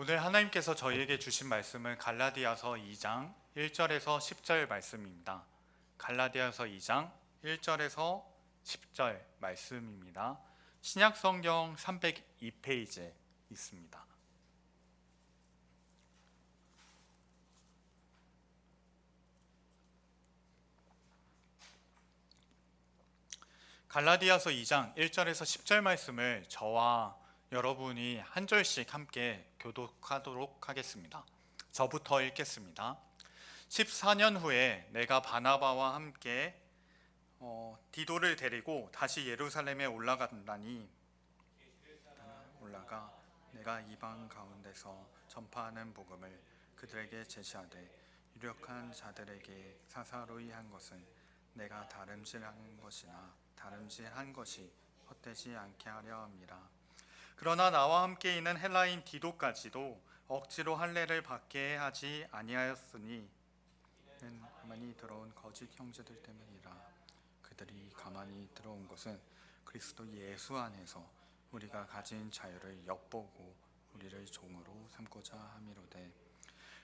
오늘 하나님께서 저희에게 주신 말씀은 갈라디아서 2장 1절에서 10절 말씀입니다. 갈라디아서 2장 1절에서 10절 말씀입니다. 신약 성경 302페이지에 있습니다. 갈라디아서 2장 1절에서 10절 말씀을 저와 여러분이 한 절씩 함께 교독하도록 하겠습니다. 저부터 읽겠습니다. 14년 후에 내가 바나바와 함께 디도를 데리고 다시 예루살렘에 올라가 내가 이방 가운데서 전파하는 복음을 그들에게 제시하되 유력한 자들에게 사사로이 한 것은 내가 다름질한 것이 헛되지 않게 하려 함이라. 그러나 나와 함께 있는 헬라인 디도까지도 억지로 할례를 받게 하지 아니하였으니 이는 가만히 들어온 거짓 형제들 때문이라. 그들이 가만히 들어온 것은 그리스도 예수 안에서 우리가 가진 자유를 엿보고 우리를 종으로 삼고자 함이로되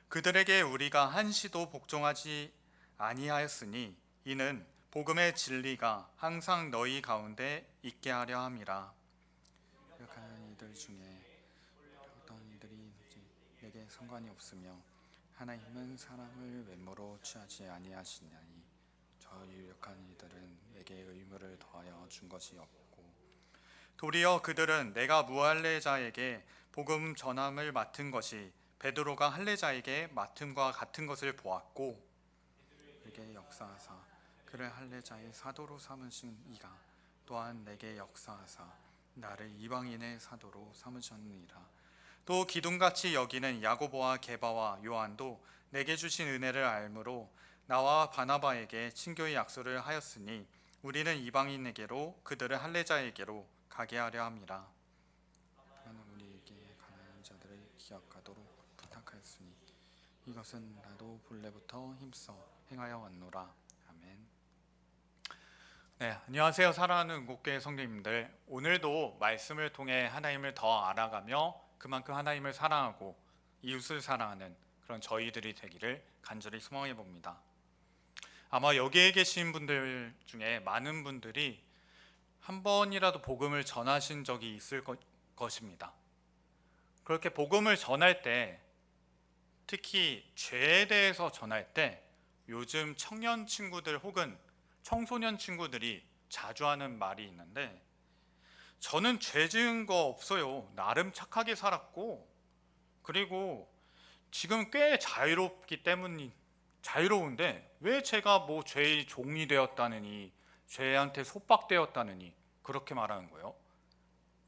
그들에게 우리가 한시도 복종하지 아니하였으니 이는 복음의 진리가 항상 너희 가운데 있게 하려 함이라. 유력한 이들 중에 어떤 이들이 내게 상관이 없으며 하나님은 사람을 외모로 취하지 아니하시나니 저 유력한 이들은 내게 의무를 더하여 준 것이 없고 도리어 그들은 내가 무할례자에게 복음 전함을 맡은 것이 베드로가 할례자에게 맡음과 같은 것을 보았고 그에게 역사하사 그를 할례자의 사도로 삼으신 이가 또한 내게 역사하사 나를 이방인의 사도로 삼으셨느니라. 또 기둥같이 여기는 야고보와 게바와 요한도 내게 주신 은혜를 알므로 나와 바나바에게 친교의 약속을 하였으니 우리는 이방인에게로 그들을 할례자에게로 가게 하려 함이라. 나는 우리에게 가난한 자들을 기억하도록 부탁하였으니 이것은 나도 본래부터 힘써 행하여 왔노라. 아멘. 네, 안녕하세요. 사랑하는 은국교회 성도님들, 오늘도 말씀을 통해 하나님을 더 알아가며 그만큼 하나님을 사랑하고 이웃을 사랑하는 그런 저희들이 되기를 간절히 소망해 봅니다. 아마 여기에 계신 분들 중에 많은 분들이 한 번이라도 복음을 전하신 적이 있을 것입니다. 그렇게 복음을 전할 때, 특히 죄에 대해서 전할 때 요즘 청년 친구들 혹은 청소년 친구들이 자주 하는 말이 있는데, 저는 죄 지은 거 없어요. 나름 착하게 살았고, 그리고 지금 꽤 자유로운데 왜 제가 뭐 죄의 종이 되었다느니, 죄한테 속박되었다느니 그렇게 말하는 거예요.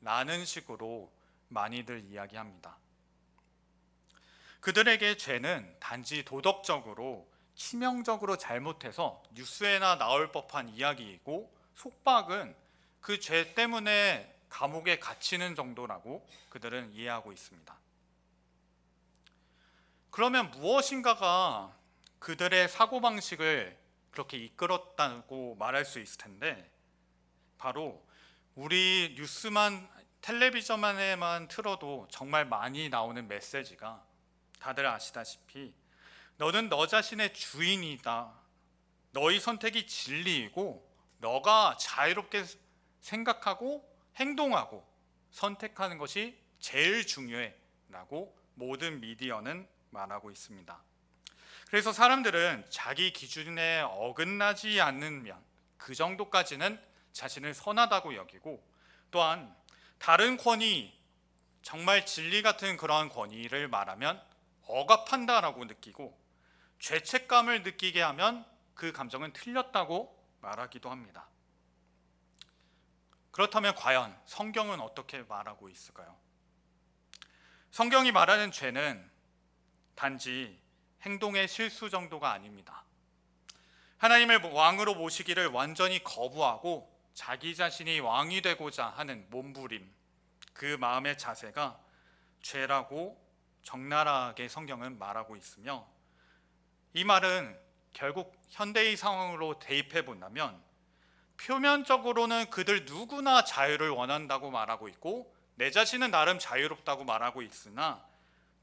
라는 식으로 많이들 이야기합니다. 그들에게 죄는 단지 도덕적으로 치명적으로 잘못해서 뉴스에나 나올 법한 이야기이고, 속박은 그 죄 때문에 감옥에 갇히는 정도라고 그들은 이해하고 있습니다. 그러면 무엇인가가 그들의 사고방식을 그렇게 이끌었다고 말할 수 있을 텐데, 바로 우리 뉴스만, 텔레비전만에만 틀어도 정말 많이 나오는 메시지가 다들 아시다시피 너는 너 자신의 주인이다. 너의 선택이 진리이고 너가 자유롭게 생각하고 행동하고 선택하는 것이 제일 중요해 라고 모든 미디어는 말하고 있습니다. 그래서 사람들은 자기 기준에 어긋나지 않으면 그 정도까지는 자신을 선하다고 여기고, 또한 다른 권위, 정말 진리 같은 그러한 권위를 말하면 억압한다라고 느끼고, 죄책감을 느끼게 하면 그 감정은 틀렸다고 말하기도 합니다. 그렇다면 과연 성경은 어떻게 말하고 있을까요? 성경이 말하는 죄는 단지 행동의 실수 정도가 아닙니다. 하나님을 왕으로 모시기를 완전히 거부하고 자기 자신이 왕이 되고자 하는 몸부림, 그 마음의 자세가 죄라고 적나라하게 성경은 말하고 있으며, 이 말은 결국 현대의 상황으로 대입해 본다면 표면적으로는 그들 누구나 자유를 원한다고 말하고 있고 내 자신은 나름 자유롭다고 말하고 있으나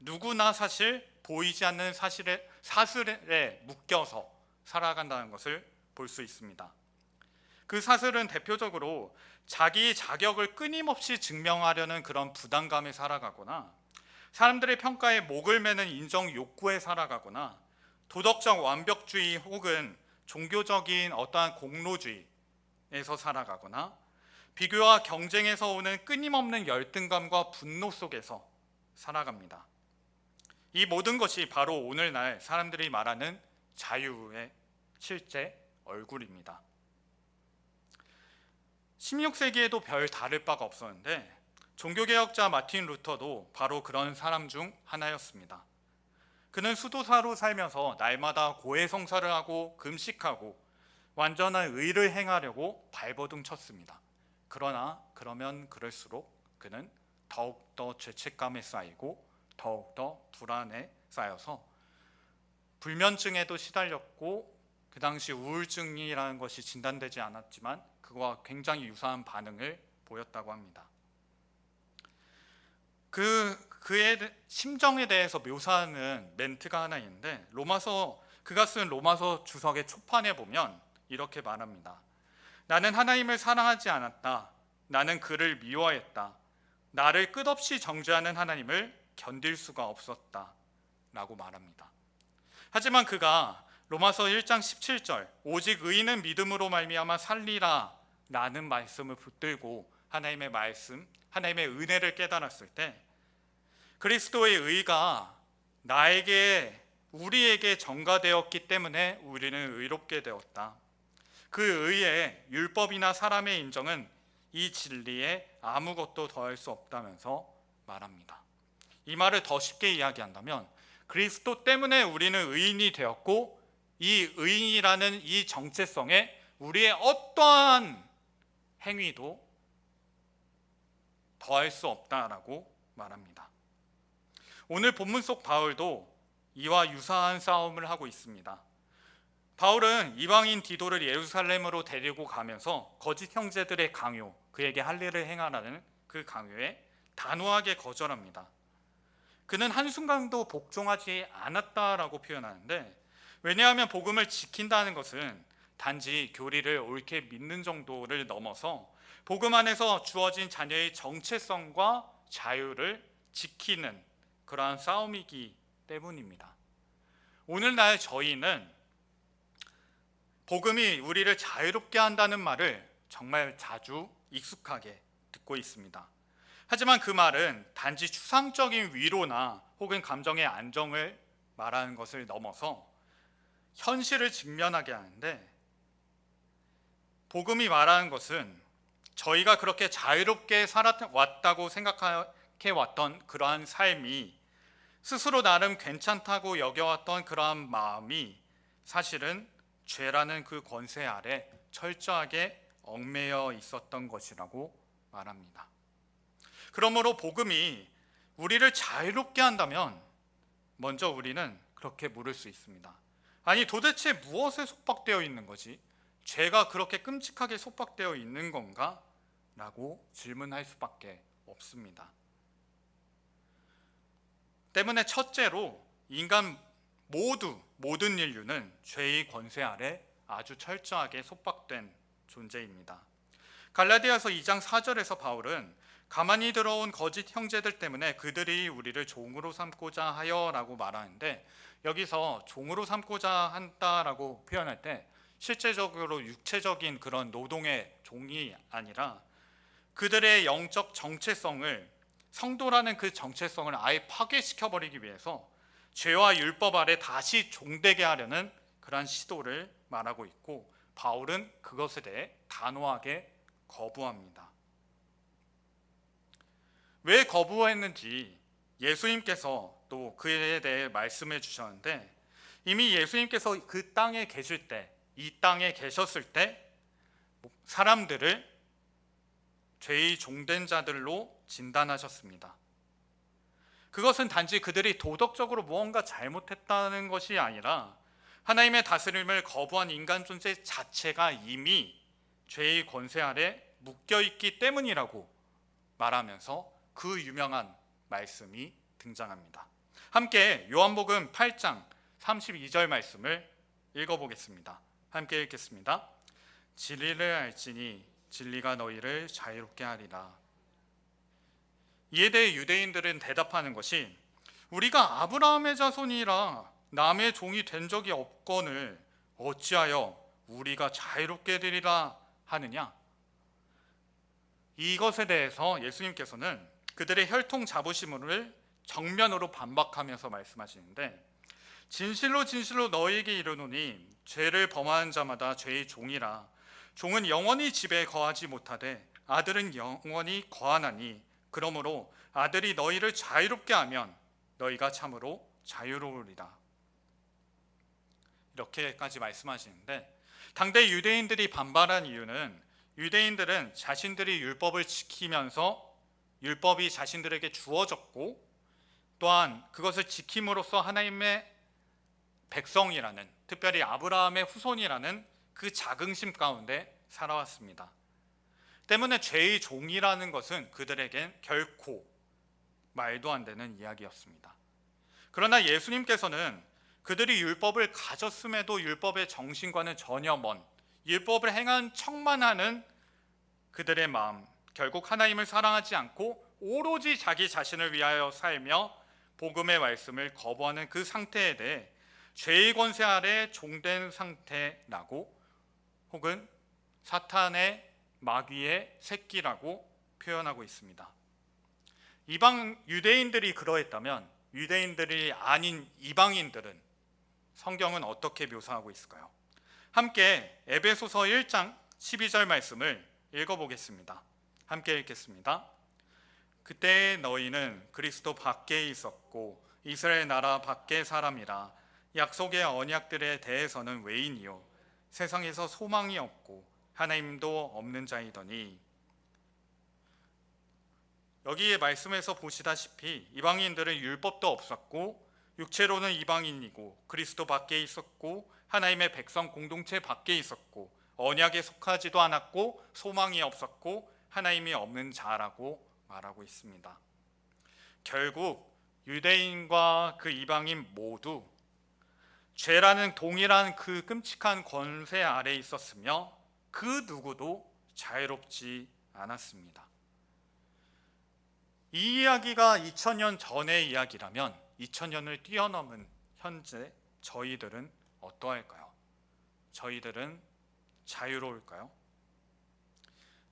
누구나 사실 보이지 않는 사슬에 묶여서 살아간다는 것을 볼 수 있습니다. 그 사슬은 대표적으로 자기 자격을 끊임없이 증명하려는 그런 부담감에 살아가거나, 사람들의 평가에 목을 매는 인정 욕구에 살아가거나, 도덕적 완벽주의 혹은 종교적인 어떠한 공로주의에서 살아가거나, 비교와 경쟁에서 오는 끊임없는 열등감과 분노 속에서 살아갑니다. 이 모든 것이 바로 오늘날 사람들이 말하는 자유의 실제 얼굴입니다. 16세기에도 별 다를 바가 없었는데 종교개혁자 마틴 루터도 바로 그런 사람 중 하나였습니다. 그는 수도사로 살면서 날마다 고해성사를 하고 금식하고 완전한 의를 행하려고 발버둥 쳤습니다. 그러나 그러면 그럴수록 그는 더욱더 죄책감에 쌓이고 더욱더 불안에 쌓여서 불면증에도 시달렸고, 그 당시 우울증이라는 것이 진단되지 않았지만 그와 굉장히 유사한 반응을 보였다고 합니다. 그의 심정에 대해서 묘사하는 멘트가 하나 있는데, 그가 쓴 로마서 주석의 초판에 보면 이렇게 말합니다. 나는 하나님을 사랑하지 않았다. 나는 그를 미워했다. 나를 끝없이 정죄하는 하나님을 견딜 수가 없었다. 라고 말합니다. 하지만 그가 로마서 1장 17절 오직 의인은 믿음으로 말미암아 살리라 라는 말씀을 붙들고 하나님의 말씀, 하나님의 은혜를 깨달았을 때, 그리스도의 의가 우리에게 전가되었기 때문에 우리는 의롭게 되었다. 그 의에 율법이나 사람의 인정은 이 진리에 아무것도 더할 수 없다면서 말합니다. 이 말을 더 쉽게 이야기한다면 그리스도 때문에 우리는 의인이 되었고, 이 의인이라는 이 정체성에 우리의 어떠한 행위도 더할 수 없다라고 말합니다. 오늘 본문 속 바울도 이와 유사한 싸움을 하고 있습니다. 바울은 이방인 디도를 예루살렘으로 데리고 가면서 거짓 형제들의 강요, 그에게 할례를 행하라는 그 강요에 단호하게 거절합니다. 그는 한순간도 복종하지 않았다라고 표현하는데, 왜냐하면 복음을 지킨다는 것은 단지 교리를 옳게 믿는 정도를 넘어서 복음 안에서 주어진 자녀의 정체성과 자유를 지키는 그러한 싸움이기 때문입니다. 오늘날 저희는 복음이 우리를 자유롭게 한다는 말을 정말 자주 익숙하게 듣고 있습니다. 하지만 그 말은 단지 추상적인 위로나 혹은 감정의 안정을 말하는 것을 넘어서 현실을 직면하게 하는데, 복음이 말하는 것은 저희가 그렇게 자유롭게 살아왔다고 생각해 왔던 그러한 삶이, 스스로 나름 괜찮다고 여겨왔던 그러한 마음이 사실은 죄라는 그 권세 아래 철저하게 얽매여 있었던 것이라고 말합니다. 그러므로 복음이 우리를 자유롭게 한다면 먼저 우리는 그렇게 물을 수 있습니다. 아니, 도대체 무엇에 속박되어 있는 거지? 죄가 그렇게 끔찍하게 속박되어 있는 건가? 라고 질문할 수밖에 없습니다. 때문에 첫째로 인간 모든 인류는 죄의 권세 아래 아주 철저하게 속박된 존재입니다. 갈라디아서 2장 4절에서 바울은 가만히 들어온 거짓 형제들 때문에 그들이 우리를 종으로 삼고자 하여라고 말하는데, 여기서 종으로 삼고자 한다라고 표현할 때 실제적으로 육체적인 그런 노동의 종이 아니라 그들의 영적 정체성을, 성도라는 그 정체성을 아예 파괴시켜버리기 위해서 죄와 율법 아래 다시 종되게 하려는 그러한 시도를 말하고 있고, 바울은 그것에 대해 단호하게 거부합니다. 왜 거부했는지 예수님께서 또 그에 대해 말씀해 주셨는데, 이미 예수님께서 그 땅에 계실 때, 이 땅에 계셨을 때 사람들을 죄의 종된 자들로 진단하셨습니다. 그것은 단지 그들이 도덕적으로 무언가 잘못했다는 것이 아니라 하나님의 다스림을 거부한 인간 존재 자체가 이미 죄의 권세 아래 묶여있기 때문이라고 말하면서 그 유명한 말씀이 등장합니다. 함께 요한복음 8장 32절 말씀을 읽어보겠습니다. 함께 읽겠습니다. 진리를 알지니 진리가 너희를 자유롭게 하리라. 이에 대해 유대인들은 대답하는 것이 우리가 아브라함의 자손이라 남의 종이 된 적이 없거늘 어찌하여 우리가 자유롭게 되리라 하느냐. 이것에 대해서 예수님께서는 그들의 혈통 자부심을 정면으로 반박하면서 말씀하시는데, 진실로 진실로 너희에게 이르노니 죄를 범하는 자마다 죄의 종이라. 종은 영원히 집에 거하지 못하되 아들은 영원히 거하나니 그러므로 아들이 너희를 자유롭게 하면 너희가 참으로 자유로우리라. 이렇게까지 말씀하시는데, 당대 유대인들이 반발한 이유는 유대인들은 자신들이 율법을 지키면서 율법이 자신들에게 주어졌고 또한 그것을 지킴으로써 하나님의 백성이라는, 특별히 아브라함의 후손이라는 그 자긍심 가운데 살아왔습니다. 때문에 죄의 종이라는 것은 그들에겐 결코 말도 안 되는 이야기였습니다. 그러나 예수님께서는 그들이 율법을 가졌음에도 율법의 정신과는 전혀 먼, 율법을 행한 척만 하는 그들의 마음, 결국 하나님을 사랑하지 않고 오로지 자기 자신을 위하여 살며 복음의 말씀을 거부하는 그 상태에 대해 죄의 권세 아래 종된 상태라고, 혹은 사탄의 마귀의 새끼라고 표현하고 있습니다. 이방 유대인들이 그러했다면 유대인들이 아닌 이방인들은 성경은 어떻게 묘사하고 있을까요? 함께 에베소서 1장 12절 말씀을 읽어보겠습니다. 함께 읽겠습니다. 그때 너희는 그리스도 밖에 있었고 이스라엘 나라 밖의 사람이라. 약속의 언약들에 대해서는 외인이요 세상에서 소망이 없고 하나님도 없는 자이더니. 여기에 말씀에서 보시다시피 이방인들은 율법도 없었고 육체로는 이방인이고 그리스도 밖에 있었고 하나님의 백성 공동체 밖에 있었고 언약에 속하지도 않았고 소망이 없었고 하나님이 없는 자라고 말하고 있습니다. 결국 유대인과 그 이방인 모두 죄라는 동일한 그 끔찍한 권세 아래 있었으며 그 누구도 자유롭지 않았습니다. 이 이야기가 2000년 전의 이야기라면 2000년을 뛰어넘은 현재 저희들은 어떠할까요? 저희들은 자유로울까요?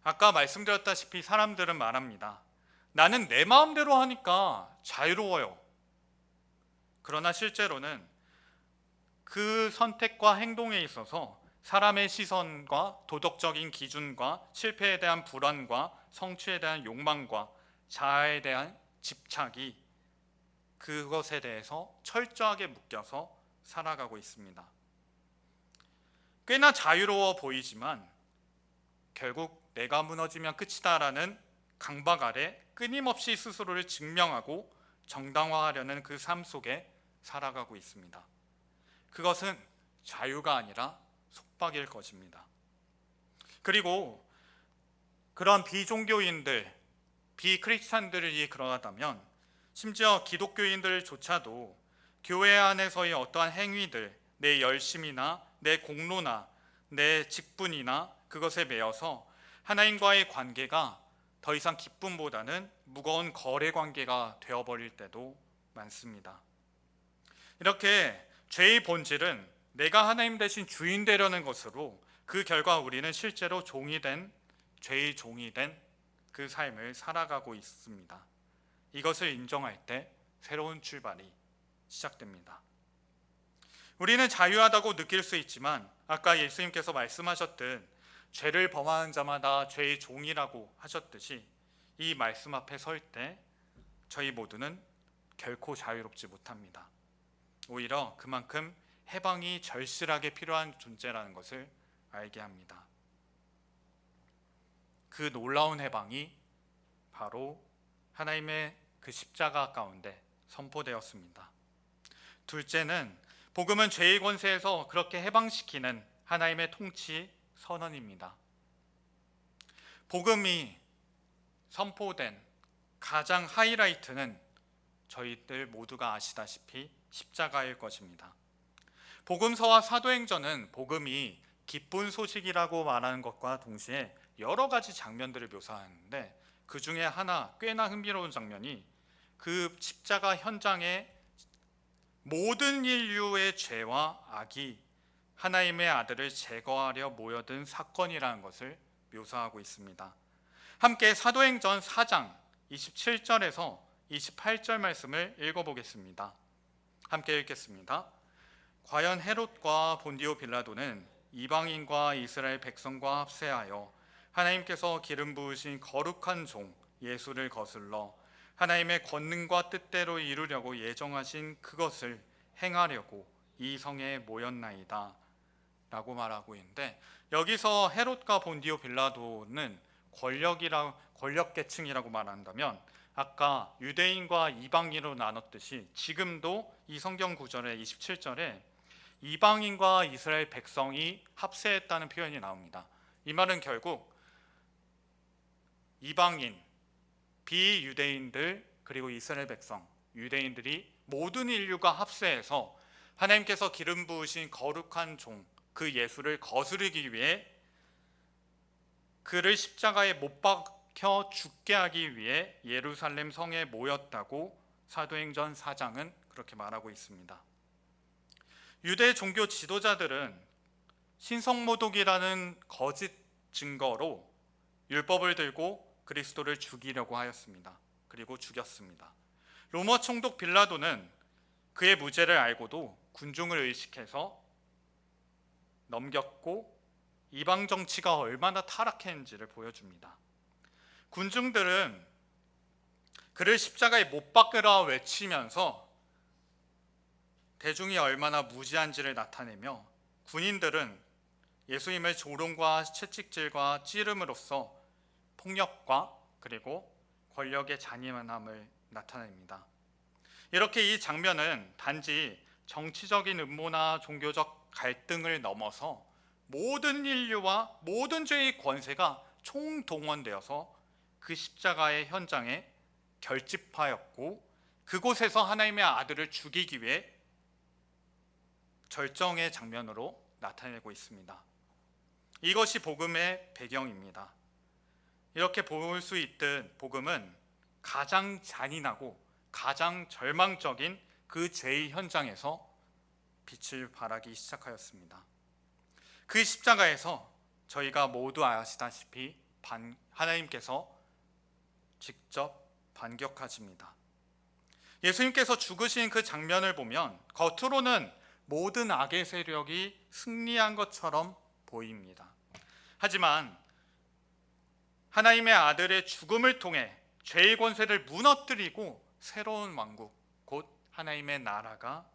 아까 말씀드렸다시피 사람들은 말합니다. 나는 내 마음대로 하니까 자유로워요. 그러나 실제로는 그 선택과 행동에 있어서 사람의 시선과 도덕적인 기준과 실패에 대한 불안과 성취에 대한 욕망과 자아에 대한 집착이 그것에 대해서 철저하게 묶여서 살아가고 있습니다. 꽤나 자유로워 보이지만 결국 내가 무너지면 끝이다라는 강박 아래 끊임없이 스스로를 증명하고 정당화하려는 그 삶 속에 살아가고 있습니다. 그것은 자유가 아니라 속박일 것입니다. 그리고 그런 비종교인들, 비크리스찬들이 그러하다면 심지어 기독교인들조차도 교회 안에서의 어떠한 행위들, 내 열심이나 내 공로나 내 직분이나 그것에 매여서 하나님과의 관계가 더 이상 기쁨보다는 무거운 거래 관계가 되어버릴 때도 많습니다. 이렇게 죄의 본질은 내가 하나님 대신 주인 되려는 것으로 그 결과 우리는 실제로 종이 된, 죄의 종이 된 그 삶을 살아가고 있습니다. 이것을 인정할 때 새로운 출발이 시작됩니다. 우리는 자유하다고 느낄 수 있지만 아까 예수님께서 말씀하셨듯 죄를 범하는 자마다 죄의 종이라고 하셨듯이 이 말씀 앞에 설 때 저희 모두는 결코 자유롭지 못합니다. 오히려 그만큼 해방이 절실하게 필요한 존재라는 것을 알게 합니다. 그 놀라운 해방이 바로 하나님의 그 십자가 가운데 선포되었습니다. 둘째는 복음은 죄의 권세에서 그렇게 해방시키는 하나님의 통치 선언입니다. 복음이 선포된 가장 하이라이트는 저희들 모두가 아시다시피 십자가일 것입니다. 복음서와 사도행전은 복음이 기쁜 소식이라고 말하는 것과 동시에 여러 가지 장면들을 묘사하는데, 그 중에 하나 꽤나 흥미로운 장면이 그 십자가 현장에 모든 인류의 죄와 악이 하나님의 아들을 제거하려 모여든 사건이라는 것을 묘사하고 있습니다. 함께 사도행전 4장 27절에서 28절 말씀을 읽어보겠습니다. 함께 읽겠습니다. 과연 헤롯과 본디오 빌라도는 이방인과 이스라엘 백성과 합세하여 하나님께서 기름 부으신 거룩한 종 예수를 거슬러 하나님의 권능과 뜻대로 이루려고 예정하신 그것을 행하려고 이 성에 모였나이다 라고 말하고 있는데, 여기서 헤롯과 본디오 빌라도는 권력 계층이라고 말한다면, 아까 유대인과 이방인으로 나눴듯이 지금도 이 성경 구절의 27절에 이방인과 이스라엘 백성이 합세했다는 표현이 나옵니다. 이 말은 결국 이방인, 비유대인들, 그리고 이스라엘 백성, 유대인들이 모든 인류가 합세해서 하나님께서 기름 부으신 거룩한 종, 그 예수를 거스르기 위해 그를 십자가에 못 박혀 죽게 하기 위해 예루살렘 성에 모였다고 사도행전 4장은 그렇게 말하고 있습니다. 유대 종교 지도자들은 신성모독이라는 거짓 증거로 율법을 들고 그리스도를 죽이려고 하였습니다. 그리고 죽였습니다. 로마 총독 빌라도는 그의 무죄를 알고도 군중을 의식해서 넘겼고 이방 정치가 얼마나 타락했는지를 보여줍니다. 군중들은 그를 십자가에 못 박으라 외치면서 대중이 얼마나 무지한지를 나타내며, 군인들은 예수님을 조롱과 채찍질과 찌름으로써 폭력과 그리고 권력의 잔인함을 나타냅니다. 이렇게 이 장면은 단지 정치적인 음모나 종교적 갈등을 넘어서 모든 인류와 모든 죄의 권세가 총동원되어서 그 십자가의 현장에 결집하였고, 그곳에서 하나님의 아들을 죽이기 위해 절정의 장면으로 나타내고 있습니다. 이것이 복음의 배경입니다. 이렇게 볼 수 있듯 복음은 가장 잔인하고 가장 절망적인 그 죄의 현장에서 빛을 발하기 시작하였습니다. 그 십자가에서 저희가 모두 아시다시피 하나님께서 직접 반격하십니다. 예수님께서 죽으신 그 장면을 보면 겉으로는 모든 악의 세력이 승리한 것처럼 보입니다. 하지만 하나님의 아들의 죽음을 통해 죄의 권세를 무너뜨리고 새로운 왕국, 곧 하나님의 나라가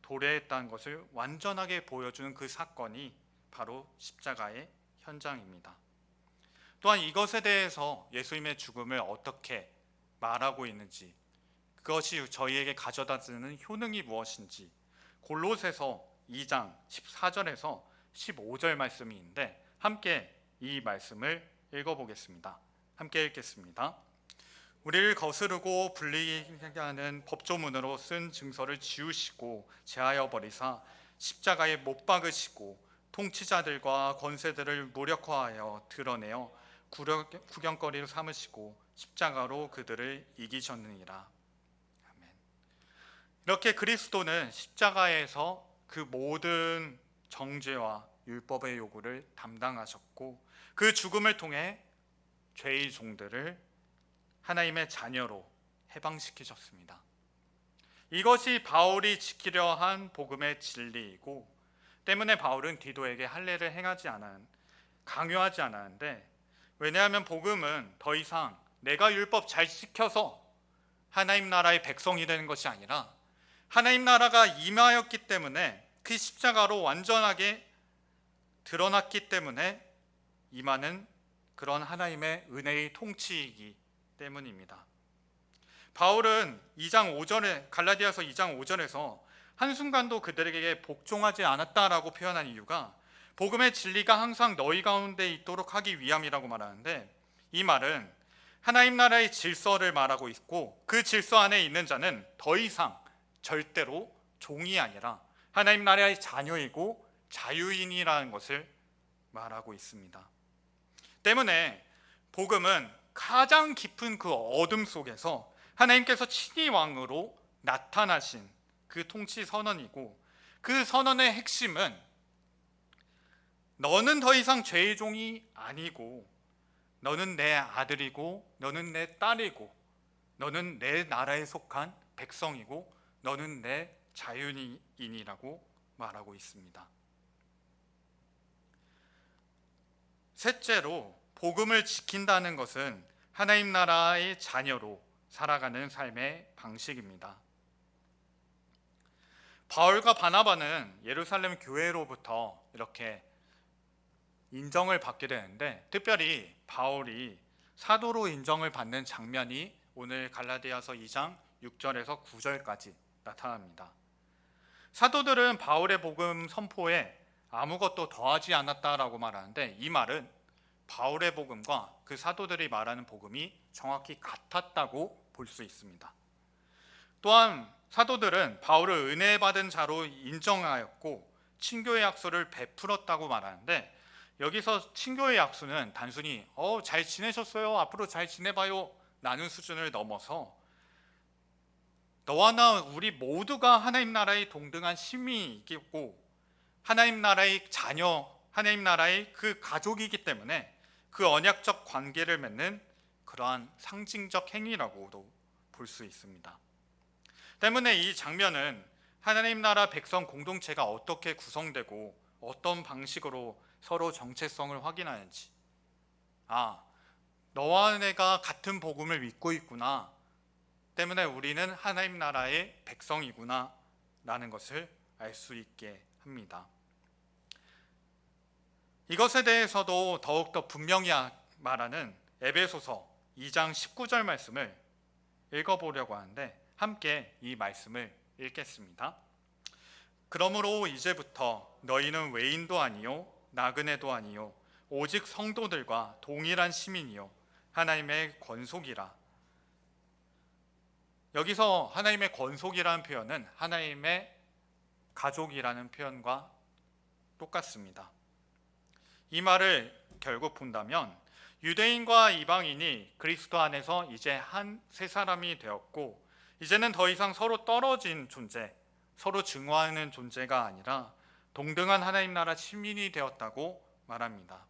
도래했다는 것을 완전하게 보여주는 그 사건이 바로 십자가의 현장입니다. 또한 이것에 대해서 예수님의 죽음을 어떻게 말하고 있는지, 그것이 저희에게 가져다주는 효능이 무엇인지 골로새서 2장 14절에서 15절 말씀이 있는데, 함께 이 말씀을 읽어보겠습니다. 함께 읽겠습니다. 우리를 거스르고 불리게 하는 법조문으로 쓴 증서를 지우시고 제하여 버리사 십자가에 못 박으시고 통치자들과 권세들을 무력화하여 드러내어 구경거리로 삼으시고 십자가로 그들을 이기셨느니라. 아멘. 이렇게 그리스도는 십자가에서 그 모든 정죄와 율법의 요구를 담당하셨고, 그 죽음을 통해 죄의 종들을 하나님의 자녀로 해방시키셨습니다. 이것이 바울이 지키려 한 복음의 진리이고, 때문에 바울은 디도에게 할례를 강요하지 않았는데, 왜냐하면 복음은 더 이상 내가 율법 잘 지켜서 하나님 나라의 백성이 되는 것이 아니라 하나님 나라가 임하였기 때문에 그 십자가로 완전하게 드러났기 때문에 임하는 그런 하나님의 은혜의 통치이기 때문입니다. 바울은 갈라디아서 2장 5절에서 한순간도 그들에게 복종하지 않았다라고 표현한 이유가 복음의 진리가 항상 너희 가운데 있도록 하기 위함이라고 말하는데, 이 말은 하나님 나라의 질서를 말하고 있고, 그 질서 안에 있는 자는 더 이상 절대로 종이 아니라 하나님 나라의 자녀이고 자유인이라는 것을 말하고 있습니다. 때문에 복음은 가장 깊은 그 어둠 속에서 하나님께서 친히 왕으로 나타나신 그 통치 선언이고, 그 선언의 핵심은 너는 더 이상 죄의 종이 아니고, 너는 내 아들이고, 너는 내 딸이고, 너는 내 나라에 속한 백성이고, 너는 내 자유인이라고 말하고 있습니다. 셋째로, 복음을 지킨다는 것은 하나님 나라의 자녀로 살아가는 삶의 방식입니다. 바울과 바나바는 예루살렘 교회로부터 이렇게 인정을 받게 되는데, 특별히 바울이 사도로 인정을 받는 장면이 오늘 갈라디아서 2장 6절에서 9절까지 나타납니다. 사도들은 바울의 복음 선포에 아무것도 더하지 않았다라고 말하는데, 이 말은 바울의 복음과 그 사도들이 말하는 복음이 정확히 같았다고 볼 수 있습니다. 또한 사도들은 바울을 은혜 받은 자로 인정하였고 친교의 약속을 베풀었다고 말하는데, 여기서 친교의 약속은 단순히 잘 지내셨어요, 앞으로 잘 지내봐요 라는 수준을 넘어서 너와 나 우리 모두가 하나님 나라의 동등한 시민이고 하나님 나라의 자녀, 하나님 나라의 그 가족이기 때문에 그 언약적 관계를 맺는 그러한 상징적 행위라고도 볼 수 있습니다. 때문에 이 장면은 하나님 나라 백성 공동체가 어떻게 구성되고 어떤 방식으로 서로 정체성을 확인하는지, 너와 내가 같은 복음을 믿고 있구나, 때문에 우리는 하나님 나라의 백성이구나 라는 것을 알 수 있게 합니다. 이것에 대해서도 더욱더 분명히 말하는 에베소서 2장 19절 말씀을 읽어보려고 하는데, 함께 이 말씀을 읽겠습니다. 그러므로 이제부터 너희는 외인도 아니요 나그네도 아니요 오직 성도들과 동일한 시민이요 하나님의 권속이라. 여기서 하나님의 권속이라는 표현은 하나님의 가족이라는 표현과 똑같습니다. 이 말을 결국 본다면 유대인과 이방인이 그리스도 안에서 이제 한 세 사람이 되었고, 이제는 더 이상 서로 떨어진 존재, 서로 증오하는 존재가 아니라 동등한 하나님 나라 시민이 되었다고 말합니다.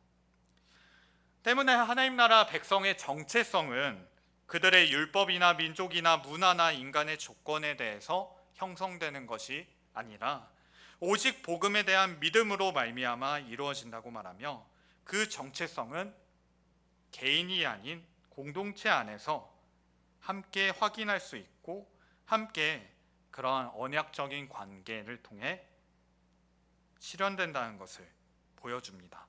때문에 하나님 나라 백성의 정체성은 그들의 율법이나 민족이나 문화나 인간의 조건에 대해서 형성되는 것이 아니라 오직 복음에 대한 믿음으로 말미암아 이루어진다고 말하며, 그 정체성은 개인이 아닌 공동체 안에서 함께 확인할 수 있고 함께 그러한 언약적인 관계를 통해 실현된다는 것을 보여줍니다.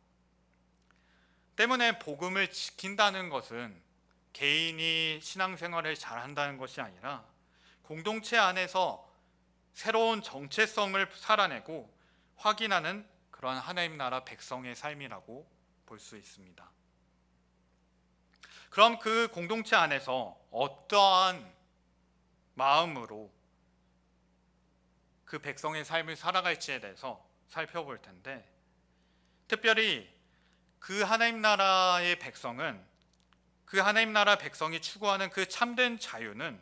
때문에 복음을 지킨다는 것은 개인이 신앙생활을 잘한다는 것이 아니라 공동체 안에서 새로운 정체성을 살아내고 확인하는 그런 하나님 나라 백성의 삶이라고 볼 수 있습니다. 그럼 그 공동체 안에서 어떠한 마음으로 그 백성의 삶을 살아갈지에 대해서 살펴볼 텐데, 특별히 그 하나님 나라의 백성은, 그 하나님 나라 백성이 추구하는 그 참된 자유는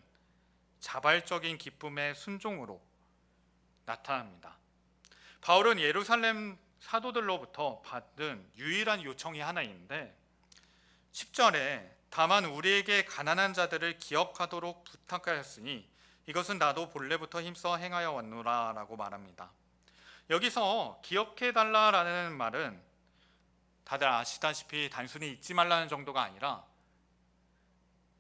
자발적인 기쁨의 순종으로 나타납니다. 바울은 예루살렘 사도들로부터 받은 유일한 요청이 하나 있는데, 10절에 다만 우리에게 가난한 자들을 기억하도록 부탁하였으니 이것은 나도 본래부터 힘써 행하여 왔노라 라고 말합니다. 여기서 기억해달라라는 말은 다들 아시다시피 단순히 잊지 말라는 정도가 아니라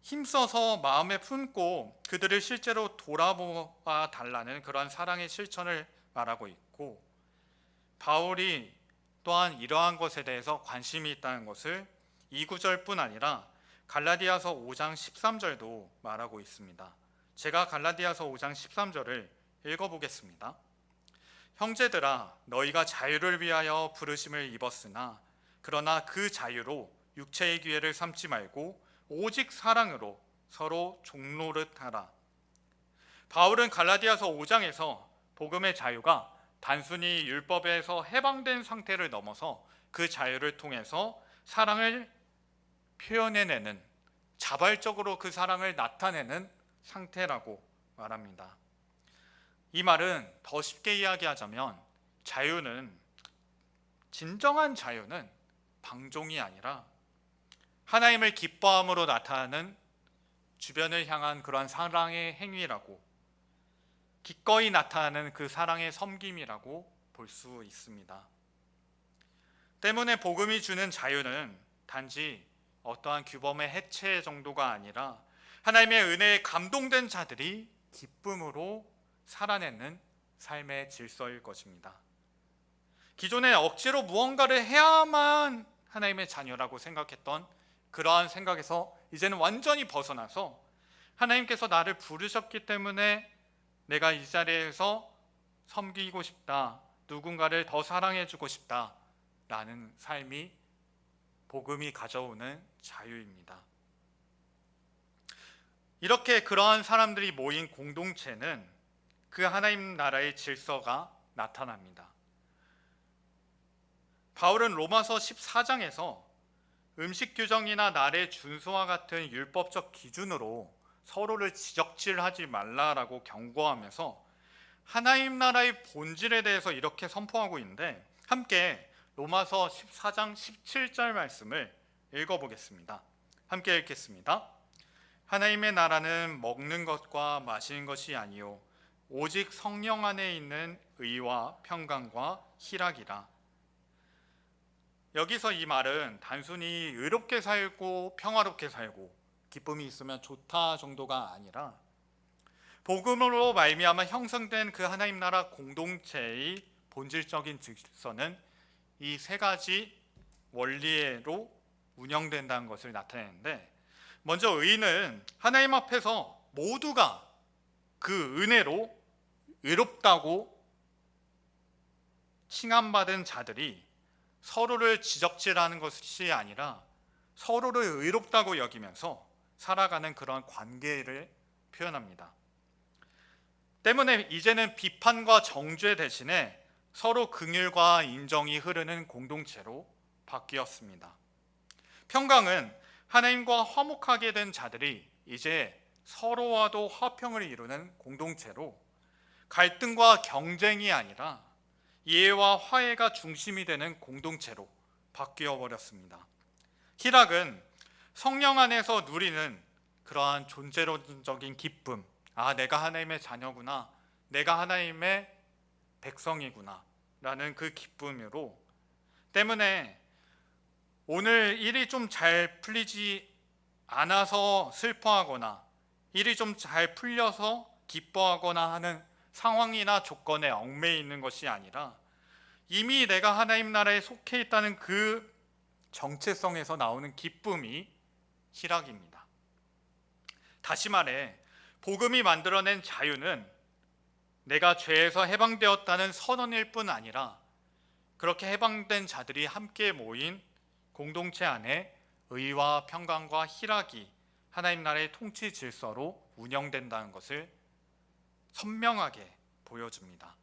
힘써서 마음에 품고 그들을 실제로 돌아보아 달라는 그러한 사랑의 실천을 말하고 있고, 바울이 또한 이러한 것에 대해서 관심이 있다는 것을 2구절뿐 아니라 갈라디아서 5장 13절도 말하고 있습니다. 제가 갈라디아서 5장 13절을 읽어보겠습니다. 형제들아, 너희가 자유를 위하여 부르심을 입었으나 그러나 그 자유로 육체의 기회를 삼지 말고 오직 사랑으로 서로 종노릇하라. 바울은 갈라디아서 5장에서 복음의 자유가 단순히 율법에서 해방된 상태를 넘어서 그 자유를 통해서 사랑을 표현해내는, 자발적으로 그 사랑을 나타내는 상태라고 말합니다. 이 말은 더 쉽게 이야기하자면 진정한 자유는 방종이 아니라 하나님을 기뻐함으로 나타나는 주변을 향한 그러한 사랑의 행위라고, 기꺼이 나타나는 그 사랑의 섬김이라고 볼 수 있습니다. 때문에 복음이 주는 자유는 단지 어떠한 규범의 해체 정도가 아니라 하나님의 은혜에 감동된 자들이 기쁨으로 살아내는 삶의 질서일 것입니다. 기존에 억지로 무언가를 해야만 하나님의 자녀라고 생각했던 그러한 생각에서 이제는 완전히 벗어나서 하나님께서 나를 부르셨기 때문에 내가 이 자리에서 섬기고 싶다, 누군가를 더 사랑해주고 싶다 라는 삶이 복음이 가져오는 자유입니다. 이렇게 그러한 사람들이 모인 공동체는 그 하나님 나라의 질서가 나타납니다. 바울은 로마서 14장에서 음식 규정이나 날의 준수와 같은 율법적 기준으로 서로를 지적질하지 말라라고 경고하면서 하나님 나라의 본질에 대해서 이렇게 선포하고 있는데, 함께 로마서 14장 17절 말씀을 읽어보겠습니다. 함께 읽겠습니다. 하나님의 나라는 먹는 것과 마시는 것이 아니요 오직 성령 안에 있는 의와 평강과 희락이라. 여기서 이 말은 단순히 의롭게 살고 평화롭게 살고 기쁨이 있으면 좋다 정도가 아니라 복음으로 말미암아 형성된 그 하나님 나라 공동체의 본질적인 질서는 이 세 가지 원리로 운영된다는 것을 나타내는데, 먼저 의는 하나님 앞에서 모두가 그 은혜로 의롭다고 칭함받은 자들이 서로를 지적질하는 것이 아니라 서로를 의롭다고 여기면서 살아가는 그런 관계를 표현합니다. 때문에 이제는 비판과 정죄 대신에 서로 긍휼과 인정이 흐르는 공동체로 바뀌었습니다. 평강은 하나님과 화목하게 된 자들이 이제 서로와도 화평을 이루는 공동체로, 갈등과 경쟁이 아니라 이해와 화해가 중심이 되는 공동체로 바뀌어 버렸습니다. 희락은 성령 안에서 누리는 그러한 존재론적인 기쁨, 내가 하나님의 자녀구나, 내가 하나님의 백성이구나 라는 그 기쁨으로, 때문에 오늘 일이 좀 잘 풀리지 않아서 슬퍼하거나 일이 좀 잘 풀려서 기뻐하거나 하는 상황이나 조건에 얽매여 있는 것이 아니라 이미 내가 하나님 나라에 속해 있다는 그 정체성에서 나오는 기쁨이 희락입니다. 다시 말해 복음이 만들어낸 자유는 내가 죄에서 해방되었다는 선언일 뿐 아니라 그렇게 해방된 자들이 함께 모인 공동체 안에 의와 평강과 희락이 하나님 나라의 통치 질서로 운영된다는 것을 선명하게 보여줍니다.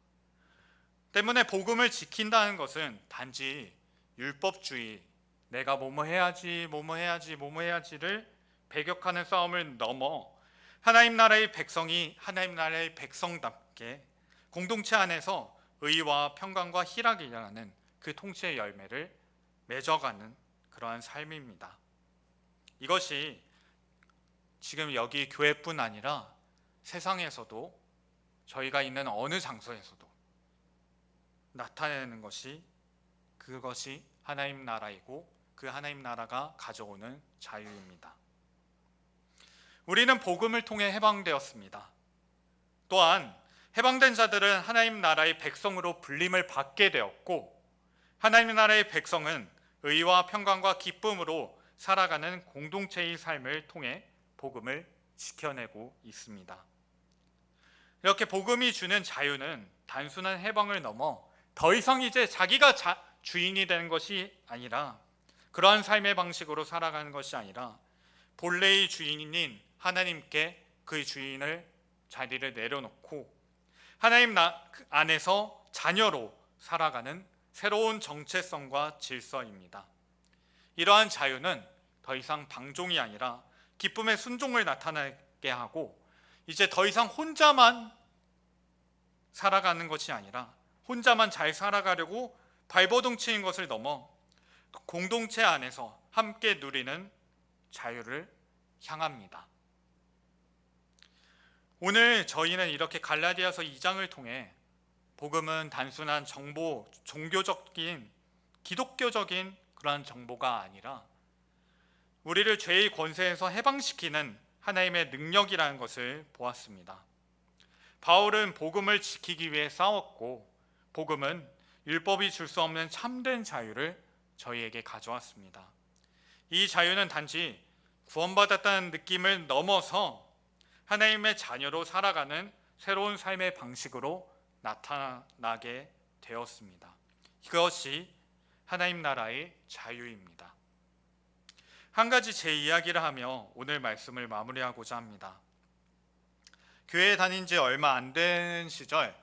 때문에 복음을 지킨다는 것은 단지 율법주의, 내가 뭐뭐 해야지를 배격하는 싸움을 넘어 하나님 나라의 백성이 하나님 나라의 백성답게 공동체 안에서 의와 평강과 희락이라는 그 통치의 열매를 맺어가는 그러한 삶입니다. 이것이 지금 여기 교회뿐 아니라 세상에서도 저희가 있는 어느 장소에서도 나타내는 것이, 그것이 하나님 나라이고 그 하나님 나라가 가져오는 자유입니다. 우리는 복음을 통해 해방되었습니다. 또한 해방된 자들은 하나님 나라의 백성으로 불림을 받게 되었고, 하나님 나라의 백성은 의와 평강과 기쁨으로 살아가는 공동체의 삶을 통해 복음을 지켜내고 있습니다. 이렇게 복음이 주는 자유는 단순한 해방을 넘어 더 이상 이제 자기가 주인이 되는 것이 아니라, 그러한 삶의 방식으로 살아가는 것이 아니라 본래의 주인인 하나님께 그 주인을 자리를 내려놓고 하나님 안에서 자녀로 살아가는 새로운 정체성과 질서입니다. 이러한 자유는 더 이상 방종이 아니라 기쁨의 순종을 나타나게 하고 이제 더 이상 혼자만 살아가는 것이 아니라 혼자만 잘 살아가려고 발버둥치는 것을 넘어 공동체 안에서 함께 누리는 자유를 향합니다. 오늘 저희는 이렇게 갈라디아서 2장을 통해 복음은 단순한 정보, 종교적인, 기독교적인 그러한 정보가 아니라 우리를 죄의 권세에서 해방시키는 하나님의 능력이라는 것을 보았습니다. 바울은 복음을 지키기 위해 싸웠고 복음은 율법이 줄 수 없는 참된 자유를 저희에게 가져왔습니다. 이 자유는 단지 구원받았다는 느낌을 넘어서 하나님의 자녀로 살아가는 새로운 삶의 방식으로 나타나게 되었습니다. 이것이 하나님 나라의 자유입니다. 한 가지 제 이야기를 하며 오늘 말씀을 마무리하고자 합니다. 교회에 다닌 지 얼마 안 된 시절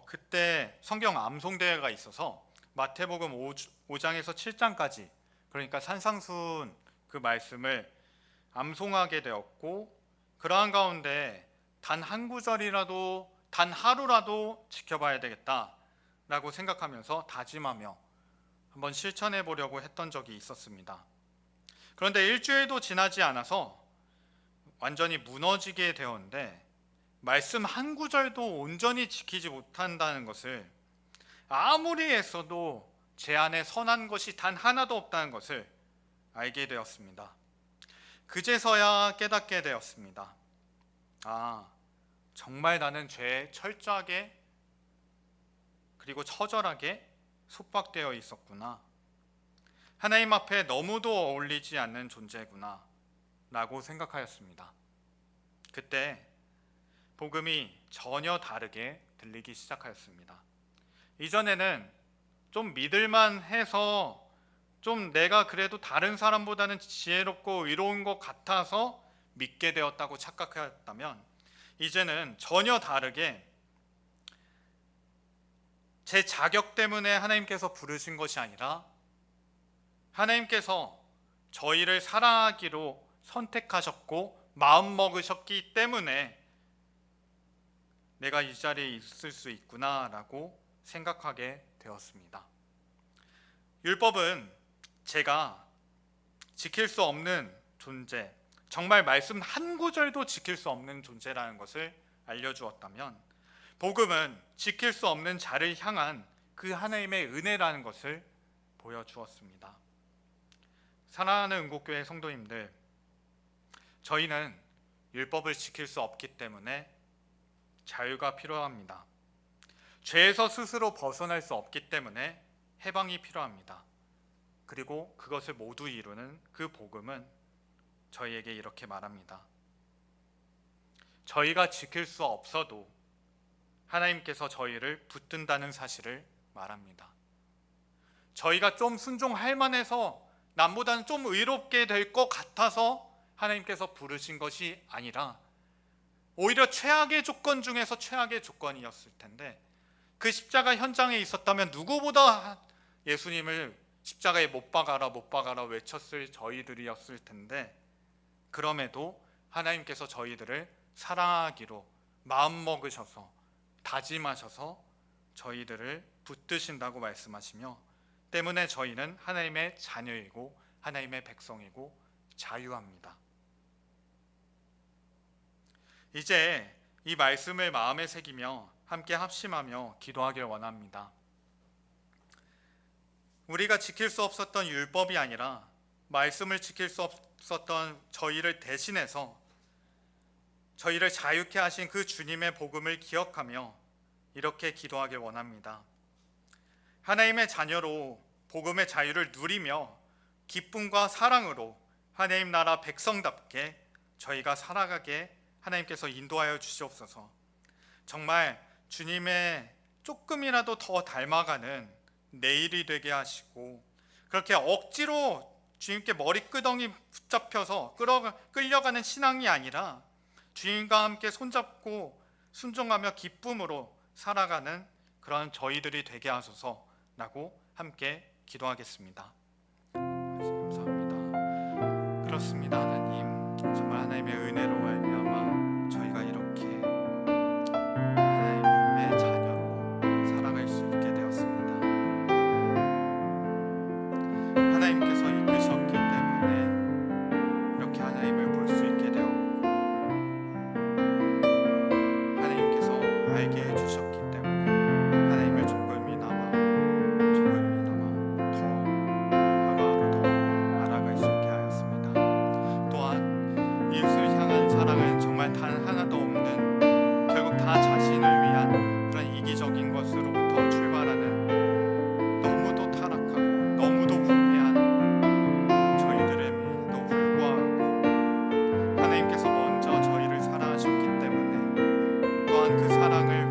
그때 성경 암송대회가 있어서 마태복음 5장에서 7장까지 그러니까 산상순 그 말씀을 암송하게 되었고 그러한 가운데 단 한 구절이라도 단 하루라도 지켜봐야 되겠다라고 생각하면서 다짐하며 한번 실천해 보려고 했던 적이 있었습니다. 그런데 일주일도 지나지 않아서 완전히 무너지게 되었는데 말씀 한 구절도 온전히 지키지 못한다는 것을 아무리 애써도 제 안에 선한 것이 단 하나도 없다는 것을 알게 되었습니다. 그제서야 깨닫게 되었습니다. 정말 나는 죄에 철저하게 그리고 처절하게 속박되어 있었구나. 하나님 앞에 너무도 어울리지 않는 존재구나 라고 생각하였습니다. 그때 복음이 전혀 다르게 들리기 시작하였습니다. 이전에는 좀 믿을만 해서 좀 내가 그래도 다른 사람보다는 지혜롭고 의로운 것 같아서 믿게 되었다고 착각하였다면 이제는 전혀 다르게 제 자격 때문에 하나님께서 부르신 것이 아니라 하나님께서 저희를 사랑하기로 선택하셨고 마음먹으셨기 때문에 내가 이 자리에 있을 수 있구나라고 생각하게 되었습니다. 율법은 제가 지킬 수 없는 존재, 정말 말씀 한 구절도 지킬 수 없는 존재라는 것을 알려주었다면 복음은 지킬 수 없는 자를 향한 그 하나님의 은혜라는 것을 보여주었습니다. 사랑하는 은국교회 성도님들, 저희는 율법을 지킬 수 없기 때문에 자유가 필요합니다. 죄에서 스스로 벗어날 수 없기 때문에 해방이 필요합니다. 그리고 그것을 모두 이루는 그 복음은 저희에게 이렇게 말합니다. 저희가 지킬 수 없어도 하나님께서 저희를 붙든다는 사실을 말합니다. 저희가 좀 순종할 만해서 남보다는 좀 의롭게 될 것 같아서 하나님께서 부르신 것이 아니라 오히려 최악의 조건 중에서 최악의 조건이었을 텐데 그 십자가 현장에 있었다면 누구보다 예수님을 십자가에 못 박아라 외쳤을 저희들이었을 텐데 그럼에도 하나님께서 저희들을 사랑하기로 마음먹으셔서 다짐하셔서 저희들을 붙드신다고 말씀하시며 때문에 저희는 하나님의 자녀이고 하나님의 백성이고 자유합니다. 이제 이 말씀을 마음에 새기며 함께 합심하며 기도하길 원합니다. 우리가 지킬 수 없었던 율법이 아니라 말씀을 지킬 수 없었던 저희를 대신해서 저희를 자유케 하신 그 주님의 복음을 기억하며 이렇게 기도하길 원합니다. 하나님의 자녀로 복음의 자유를 누리며 기쁨과 사랑으로 하나님 나라 백성답게 저희가 살아가게 하나님께서 인도하여 주시옵소서. 정말 주님의 조금이라도 더 닮아가는 내일이 되게 하시고 그렇게 억지로 주님께 머리끄덩이 붙잡혀서 끌려가는 신앙이 아니라 주님과 함께 손잡고 순종하며 기쁨으로 살아가는 그런 저희들이 되게 하소서라고 함께 기도하겠습니다. 감사합니다. 그렇습니다. 하나님, 정말 하나님의 은혜로 말미암아 저희가 이렇게 하나님의 자녀로 살아갈 수 있게 되었습니다. 하나님께서 이끄셨기 때문에 이렇게 하나님을 볼 수 있게 되었고, 하나님께서 알게 해주셨기 때문에 하나님을 조금이나마 더 하루하루 더 알아갈 수 있게 하였습니다. 또한 이웃을 향한 사랑은 정말 단 하나도 없는, 결국 다 자신을 위한 그런 이기적인 것으로부터 출발하는 너무도 타락하고 너무도 부패한 저희들임에도 불구하고 하나님께서 먼저 저희를 사랑하셨기 때문에 또한 그 사랑을